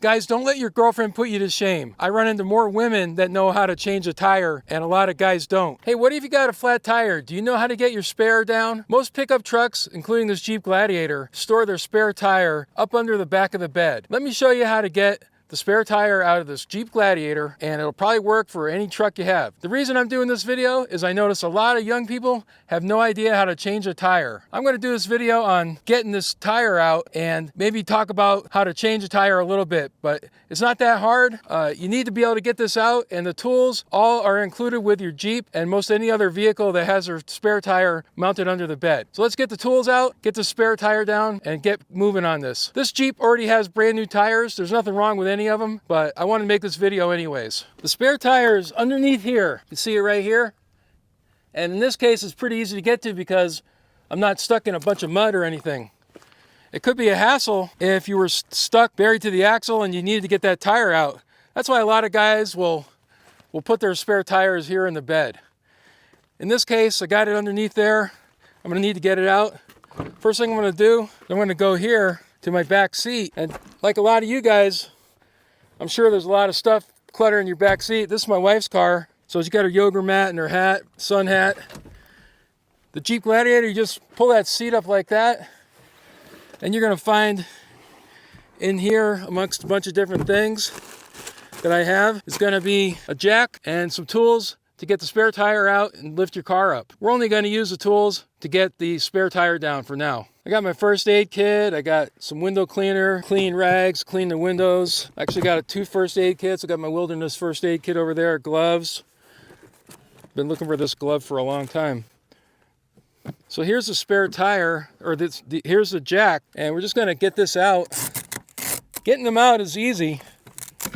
Guys, don't let your girlfriend put you to shame. I run into more women that know how to change a tire, and a lot of guys don't. Hey, what if you got a flat tire? Do you know how to get your spare down? Most pickup trucks, including this Jeep Gladiator, store their spare tire up under the back of the bed. Let me show you how to get the spare tire out of this Jeep Gladiator, and it'll probably work for any truck you have. The reason I'm doing this video is I notice a lot of young people have no idea how to change a tire. I'm going to do this video on getting this tire out and maybe talk about how to change a tire a little bit, but it's not that hard. You need to be able to get this out, and the tools all are included with your Jeep and most any other vehicle that has their spare tire mounted under the bed. So let's get the tools out, get the spare tire down, and get moving on this. This Jeep already has brand new tires. There's nothing wrong with any of them, but I want to make this video anyways. The spare tire is underneath here. You see it right here? And in this case, it's pretty easy to get to because I'm not stuck in a bunch of mud or anything. It could be a hassle if you were stuck buried to the axle and you needed to get that tire out. That's why a lot of guys will put their spare tires here in the bed. In this case, I got it underneath there. I'm going to need to get it out. First thing I'm going to do, I'm going to go here to my back seat. And like a lot of you guys, I'm sure there's a lot of stuff clutter in your back seat. This is my wife's car. So she's got her yoga mat and her hat, sun hat. The Jeep Gladiator, you just pull that seat up like that, and you're gonna find in here, amongst a bunch of different things that I have, is gonna be a jack and some tools to get the spare tire out and lift your car up. We're only gonna use the tools to get the spare tire down for now. I got my first aid kit. I got some window cleaner, clean rags, clean the windows. I actually got 2 first aid kits. I got my wilderness first aid kit over there, gloves. Been looking for this glove for a long time. So here's the spare tire, or here's the jack, and we're just gonna get this out. Getting them out is easy.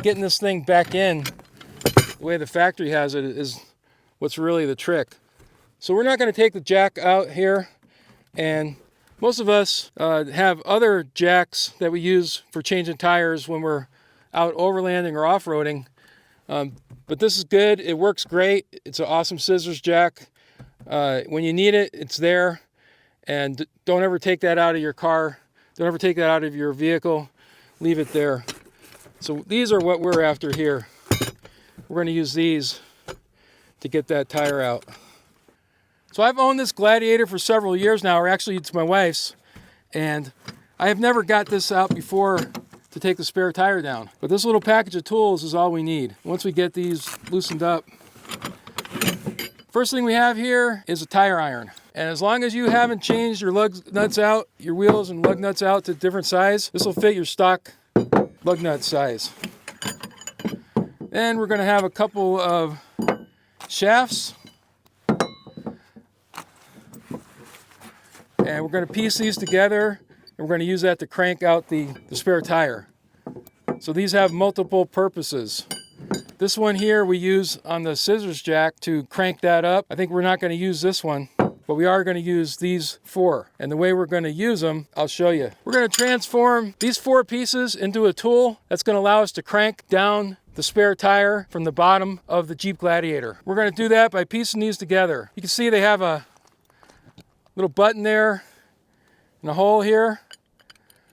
Getting this thing back in, the way the factory has it, is what's really the trick. So we're not gonna take the jack out here, and most of us have other jacks that we use for changing tires when we're out overlanding or off-roading. But this is good. It works great. It's an awesome scissors jack. When you need it, it's there. And don't ever take that out of your car. Don't ever take that out of your vehicle. Leave it there. So these are what we're after here. We're going to use these to get that tire out. So I've owned this Gladiator for several years now, or actually it's my wife's. And I have never got this out before to take the spare tire down. But this little package of tools is all we need. Once we get these loosened up, first thing we have here is a tire iron. And as long as you haven't changed your lug nuts out, your wheels and lug nuts out to different size, this will fit your stock lug nut size. Then we're going to have a couple of shafts. And we're going to piece these together, and we're going to use that to crank out the spare tire. So these have multiple purposes. This one here we use on the scissors jack to crank that up. I think we're not going to use this one, but we are going to use these 4. And the way we're going to use them, I'll show you. We're going to transform these 4 pieces into a tool that's going to allow us to crank down the spare tire from the bottom of the Jeep Gladiator. We're going to do that by piecing these together. You can see they have a little button there and a hole here.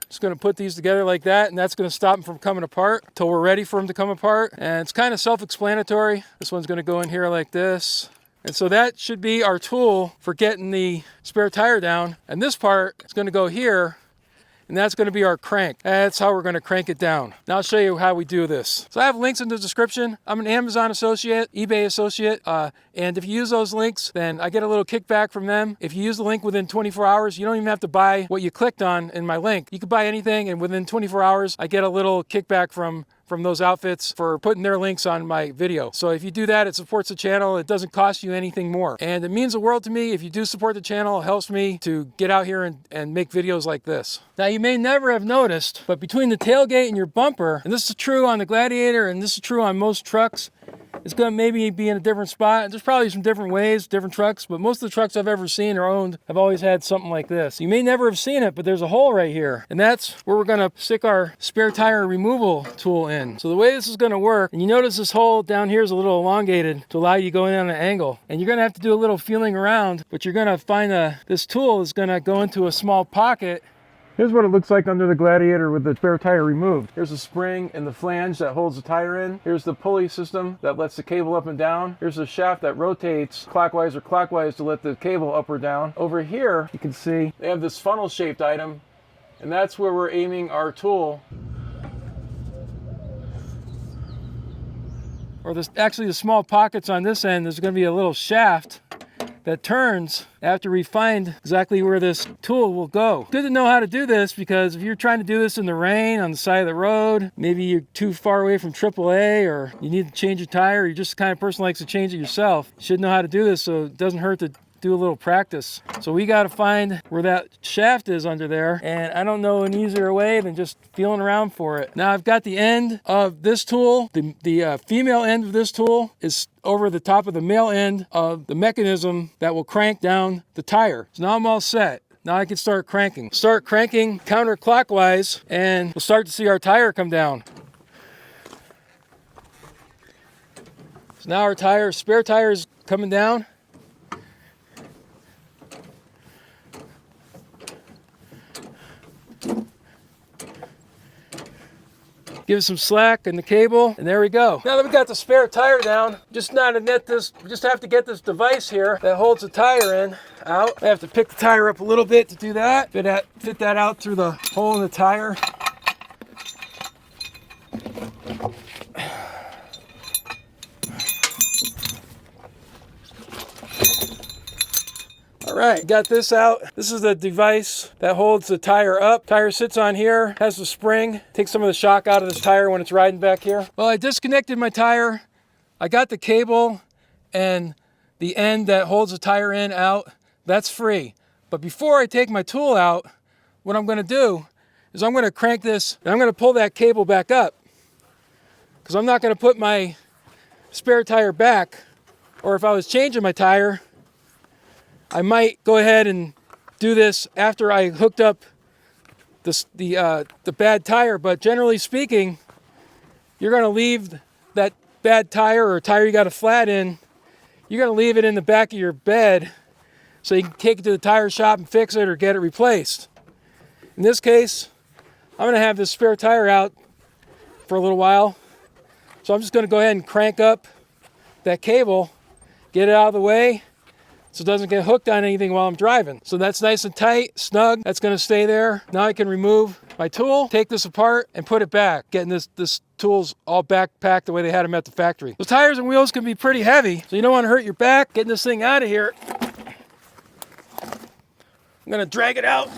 Just going to put these together like that, and that's going to stop them from coming apart until we're ready for them to come apart. And it's kind of self-explanatory. This one's going to go in here like this. And so that should be our tool for getting the spare tire down. And this part is going to go here, and that's going to be our crank. That's how we're going to crank it down. Now I'll show you how we do this. So I have links in the description. I'm an Amazon associate, eBay associate, and if you use those links, then I get a little kickback from them. If you use the link within 24 hours, you don't even have to buy what you clicked on in my link. You could buy anything, and within 24 hours, I get a little kickback from those outfits for putting their links on my video. So if you do that, it supports the channel. It doesn't cost you anything more. And it means the world to me. If you do support the channel, it helps me to get out here and make videos like this. Now you may never have noticed, but between the tailgate and your bumper, and this is true on the Gladiator and this is true on most trucks, it's going to maybe be in a different spot. There's probably some different ways, different trucks, but most of the trucks I've ever seen or owned have always had something like this. You may never have seen it, but there's a hole right here, and that's where we're going to stick our spare tire removal tool in. So the way this is going to work, and you notice this hole down here is a little elongated to allow you to go in on an angle, and you're going to have to do a little feeling around, but you're going to find this tool is going to go into a small pocket Here's what it looks like under the Gladiator with the spare tire removed. Here's the spring and the flange that holds the tire in. Here's the pulley system that lets the cable up and down. Here's the shaft that rotates clockwise or clockwise to let the cable up or down. Over here, you can see they have this funnel-shaped item, and that's where we're aiming our tool. Or actually the small pockets on this end, there's going to be a little shaft that turns after we find exactly where this tool will go. Good to know how to do this, because if you're trying to do this in the rain on the side of the road, maybe you're too far away from AAA, or you need to change your tire, you're just the kind of person who likes to change it yourself, you should know how to do this so it doesn't hurt to do a little practice. So we got to find where that shaft is under there, and I don't know an easier way than just feeling around for it. Now I've got the end of this tool, the female end of this tool is over the top of the male end of the mechanism that will crank down the tire. So now I'm all set. Now I can start cranking. Start cranking counterclockwise, and we'll start to see our tire come down. So now our spare tire is coming down. Give it some slack in the cable, and there we go. Now that we got the spare tire down, we just have to get this device here that holds the tire in out. I have to pick the tire up a little bit to do that. Fit that out through the hole in the tire. All right, got this out. This is the device that holds the tire up. Tire sits on here, has the spring, takes some of the shock out of this tire when it's riding back here. Well, I disconnected my tire. I got the cable and the end that holds the tire in out. That's free. But before I take my tool out, what I'm gonna do is I'm gonna crank this, and I'm gonna pull that cable back up, because I'm not gonna put my spare tire back, or if I was changing my tire, I might go ahead and do this after I hooked up the bad tire, but generally speaking, you're going to leave that bad tire, or tire you got a flat in, you're going to leave it in the back of your bed so you can take it to the tire shop and fix it or get it replaced. In this case, I'm going to have this spare tire out for a little while, so I'm just going to go ahead and crank up that cable, get it out of the way, so it doesn't get hooked on anything while I'm driving. So that's nice and tight, snug. That's gonna stay there. Now I can remove my tool, take this apart, and put it back. Getting this tool's all backpacked the way they had them at the factory. The tires and wheels can be pretty heavy, so you don't wanna hurt your back. Getting this thing out of here, I'm gonna drag it out.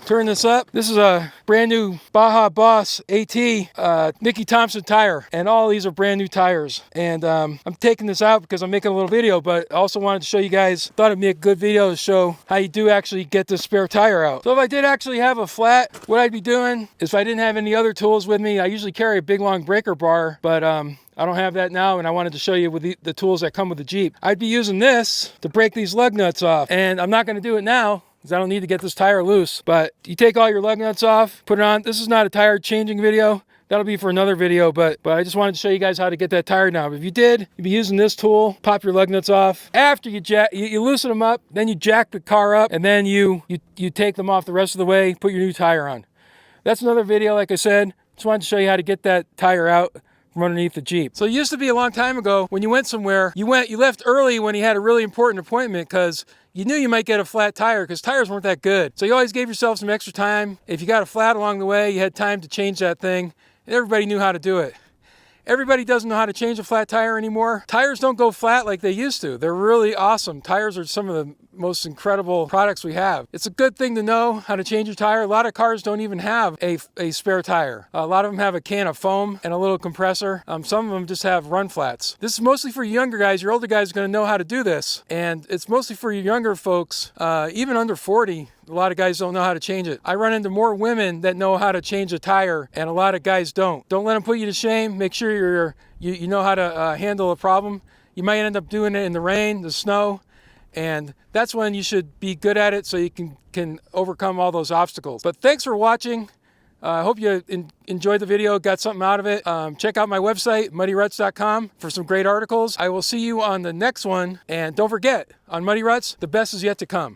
Turn this up. This is a brand new Baja Boss AT Nicky Thompson tire, and all these are brand new tires. And I'm taking this out because I'm making a little video, but I also wanted to show you guys, thought it'd be a good video to show how you do actually get this spare tire out. So if I did actually have a flat, what I'd be doing is, if I didn't have any other tools with me, I usually carry a big long breaker bar, but I don't have that now, and I wanted to show you with the tools that come with the Jeep. I'd be using this to break these lug nuts off, and I'm not going to do it now because I don't need to get this tire loose. But you take all your lug nuts off, put it on. This is not a tire changing video. That'll be for another video, but I just wanted to show you guys how to get that tire down. If you did, you'd be using this tool, pop your lug nuts off. After you loosen them up, then you jack the car up, and then you take them off the rest of the way, put your new tire on. That's another video, like I said. Just wanted to show you how to get that tire out from underneath the Jeep. So it used to be a long time ago, when you went somewhere, you left early when you had a really important appointment, because you knew you might get a flat tire, because tires weren't that good. So you always gave yourself some extra time. If you got a flat along the way, you had time to change that thing, and everybody knew how to do it. Everybody doesn't know how to change a flat tire anymore. Tires don't go flat like they used to. They're really awesome. Tires are some of the most incredible products we have. It's a good thing to know how to change your tire. A lot of cars don't even have a spare tire. A lot of them have a can of foam and a little compressor. Some of them just have run flats. This is mostly for younger guys. Your older guys are going to know how to do this. And it's mostly for you younger folks, even under 40. A lot of guys don't know how to change it. I run into more women that know how to change a tire, and a lot of guys don't. Don't let them put you to shame. Make sure you know how to handle a problem. You might end up doing it in the rain, the snow, and that's when you should be good at it, so you can overcome all those obstacles. But thanks for watching. I hope you enjoyed the video, got something out of it. Check out my website, muddyrutz.com, for some great articles. I will see you on the next one. And don't forget, on Muddy Rutz, the best is yet to come.